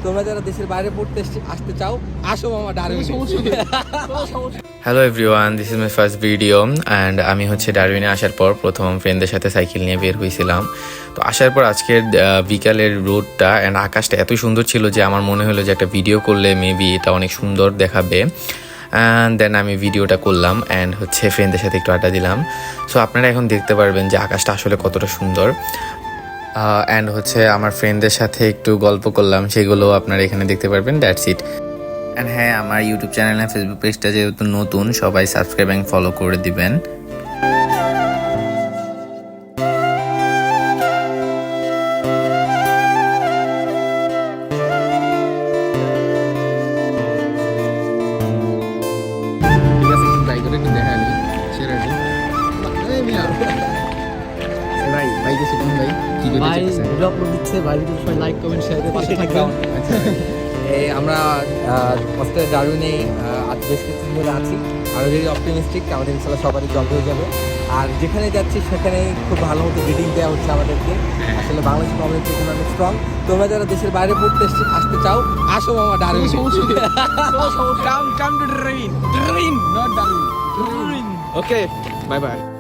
তোমরা যারা দেশের বাইরে পড়তে আসতে চাও, আসো মামা ডারউইনে। Hello everyone, this is my first video and আমি হচ্ছে ডারউইনে আসার পর প্রথম ফ্রেন্ডদের সাথে সাইকেল নিয়ে বের হয়েছিলাম। তো আসার পর আজকের বিকালের রোডটা অ্যান্ড আকাশটা এত সুন্দর ছিল যে আমার মনে হলো যে একটা ভিডিও করলে মেবি এটা অনেক সুন্দর দেখাবে। অ্যান্ড দেন আমি ভিডিওটা করলাম অ্যান্ড হচ্ছে ফ্রেন্ডদের সাথে একটু আড্ডা দিলাম। সো আপনারা এখন দেখতে পারবেন যে আকাশটা আসলে কতটা সুন্দর। অ্যান্ড হচ্ছে আমার ফ্রেন্ডদের সাথে একটু গল্প করলাম, সেগুলো আপনারা এখানে দেখতে পারবেন। That's it. অ্যান্ড হ্যাঁ, আমার ইউটিউব চ্যানেল আর ফেসবুক পেজটা যেহেতু নতুন, সবাই সাবস্ক্রাইব অ্যান্ড ফলো করে দিবেন। ঠিক আছে, একটু ট্রাই করে একটু দেখা নি সেরা ভাই ভাই কিছু কোন ভাই কি করে ভাই চাইতেছেন? ভিডিও আপলোড দিচ্ছে, ভাই ভিডিও সবাই লাইক কমেন্ট শেয়ার করে পাশে থাকবেন। আচ্ছা এই আমরা অস্ট্রেলিয়া ডারউইনে আজ বেশ কিছুদিন ধরে আছি। আমরা ভেরি অপটিমিস্টিক, আমাদের ইনশাল্লাহ সবারই জব হয়ে যাবে। আর যেখানে যাচ্ছি সেখানে খুব ভালো মতো গ্রিডিং দেওয়া হচ্ছে আমাদেরকে। আসলে বাংলাদেশ কমিউনিটি এখানে অনেক স্ট্রং। তোমরা যারা দেশের বাইরে পড়তে আসতে চাও, আসো মামা ডারউইনে। come to Darwin, not Darwin. Okay, bye bye.